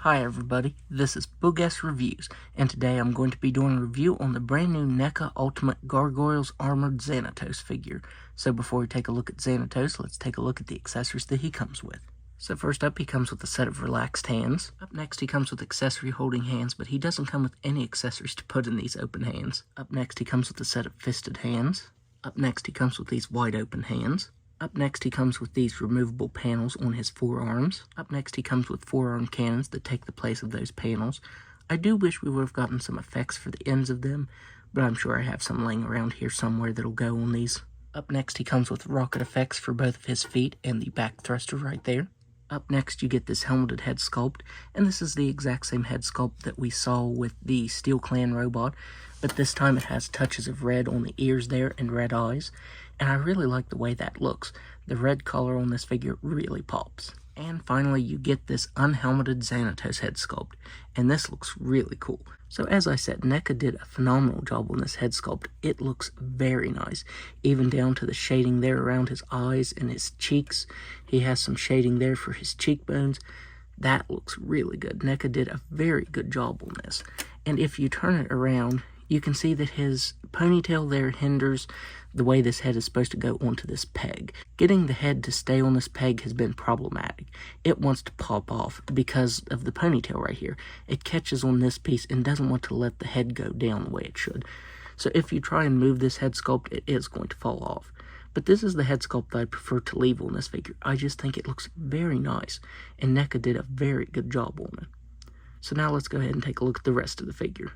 Hi everybody, this is Boogas Reviews, and today I'm going to be doing a review on the brand new NECA Ultimate Gargoyles Armored Xanatos figure. So before we take a look at Xanatos, let's take a look at the accessories that he comes with. So first up, he comes with a set of relaxed hands. Up next, he comes with accessory holding hands, but he doesn't come with any accessories to put in these open hands. Up next, he comes with a set of fisted hands. Up next, he comes with these wide open hands. Up next, he comes with these removable panels on his forearms. Up next, he comes with forearm cannons that take the place of those panels. I do wish we would have gotten some effects for the ends of them, but I'm sure I have some laying around here somewhere that'll go on these. Up next, he comes with rocket effects for both of his feet and the back thruster right there. Up next, you get this helmeted head sculpt, and this is the exact same head sculpt that we saw with the Steel Clan robot, but this time it has touches of red on the ears there and red eyes, and I really like the way that looks. The red color on this figure really pops. And finally, you get this unhelmeted Xanatos head sculpt, and this looks really cool. So as I said, NECA did a phenomenal job on this head sculpt. It looks very nice, even down to the shading there around his eyes and his cheeks. He has some shading there for his cheekbones. That looks really good. NECA did a very good job on this. And if you turn it around, you can see that his ponytail there hinders the way this head is supposed to go onto this peg. Getting the head to stay on this peg has been problematic. It wants to pop off because of the ponytail right here. It catches on this piece and doesn't want to let the head go down the way it should. So if you try and move this head sculpt, it is going to fall off. But this is the head sculpt that I prefer to leave on this figure. I just think it looks very nice, and NECA did a very good job on it. So now let's go ahead and take a look at the rest of the figure.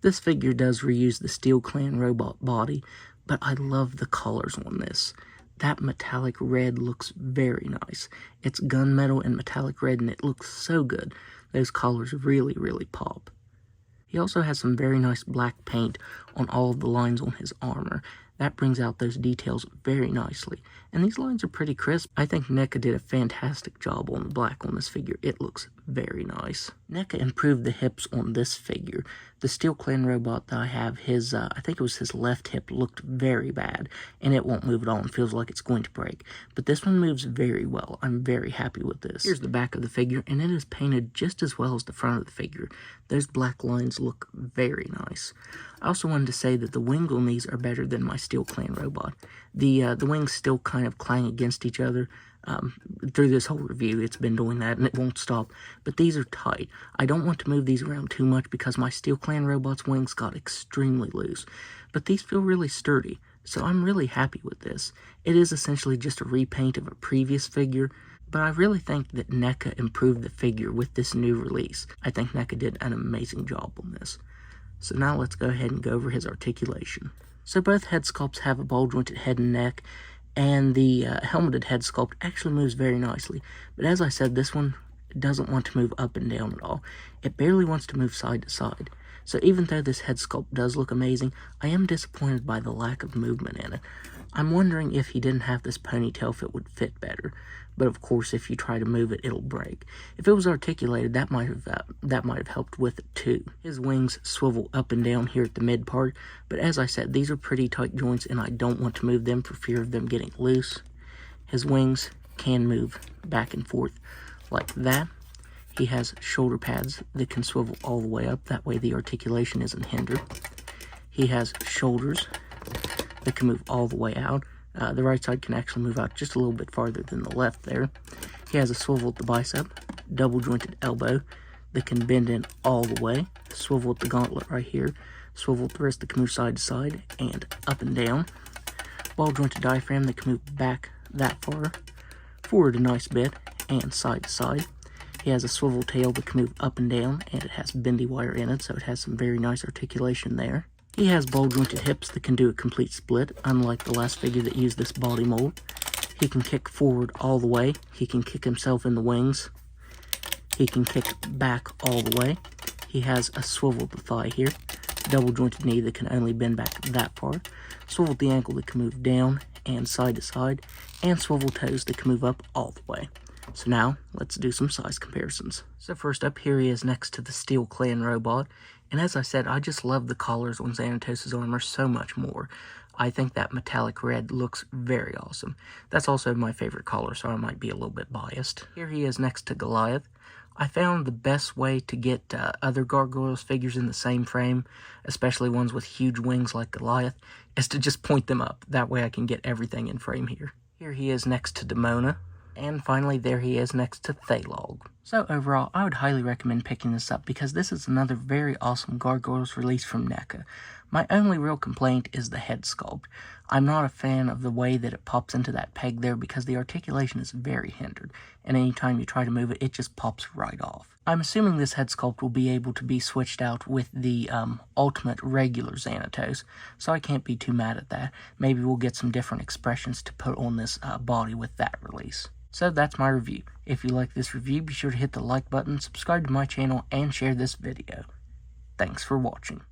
This figure does reuse the Steel Clan robot body, but I love the colors on this. That metallic red looks very nice. It's gunmetal and metallic red, and it looks so good. Those colors really, really pop. He also has some very nice black paint on all of the lines on his armor. That brings out those details very nicely. And these lines are pretty crisp. I think NECA did a fantastic job on the black on this figure. It looks very nice. NECA improved the hips on this figure. The Steel Clan robot that I have, his, I think it was his left hip, looked very bad. And it won't move at all and feels like it's going to break. But this one moves very well. I'm very happy with this. Here's the back of the figure, and it is painted just as well as the front of the figure. Those black lines look very nice. I also wanted to say that the wings on these are better than my Steel Clan robot. The wings still kind of clang against each other. Through this whole review, it's been doing that, and it won't stop. But these are tight. I don't want to move these around too much because my Steel Clan robot's wings got extremely loose. But these feel really sturdy, so I'm really happy with this. It is essentially just a repaint of a previous figure, but I really think that NECA improved the figure with this new release. I think NECA did an amazing job on this. So now let's go ahead and go over his articulation. So both head sculpts have a ball-jointed head and neck, and the helmeted head sculpt actually moves very nicely. But as I said, this one doesn't want to move up and down at all. It barely wants to move side to side. So even though this head sculpt does look amazing, I am disappointed by the lack of movement in it. I'm wondering if he didn't have this ponytail, if it would fit better. But of course, if you try to move it, it'll break. If it was articulated, that might have helped with it too. His wings swivel up and down here at the mid part, but as I said, these are pretty tight joints, and I don't want to move them for fear of them getting loose. His wings can move back and forth like that. He has shoulder pads that can swivel all the way up. That way the articulation isn't hindered. He has shoulders that can move all the way out. The right side can actually move out just a little bit farther than the left there. He has a swivel at the bicep, double jointed elbow that can bend in all the way, swivel at the gauntlet right here, swivel at the wrist that can move side to side and up and down, ball jointed diaphragm that can move back that far, forward a nice bit, and side to side. He has a swivel tail that can move up and down, and it has bendy wire in it, so it has some very nice articulation there. He has ball-jointed hips that can do a complete split, unlike the last figure that used this body mold. He can kick forward all the way. He can kick himself in the wings. He can kick back all the way. He has a swivel at the thigh here, double-jointed knee that can only bend back that far, swivel at the ankle that can move down and side to side, and swivel toes that can move up all the way. So now, let's do some size comparisons. So first up, here he is next to the Steel Clan robot. And as I said, I just love the collars on Xanatos' armor so much more. I think that metallic red looks very awesome. That's also my favorite color, so I might be a little bit biased. Here he is next to Goliath. I found the best way to get other Gargoyles figures in the same frame, especially ones with huge wings like Goliath, is to just point them up. That way I can get everything in frame here. Here he is next to Demona. And finally, there he is next to Thalog. So overall, I would highly recommend picking this up because this is another very awesome Gargoyles release from NECA. My only real complaint is the head sculpt. I'm not a fan of the way that it pops into that peg there because the articulation is very hindered, and anytime you try to move it, it just pops right off. I'm assuming this head sculpt will be able to be switched out with the ultimate regular Xanatos, so I can't be too mad at that. Maybe we'll get some different expressions to put on this body with that release. So that's my review. If you like this review, be sure to hit the like button, subscribe to my channel, and share this video. Thanks for watching.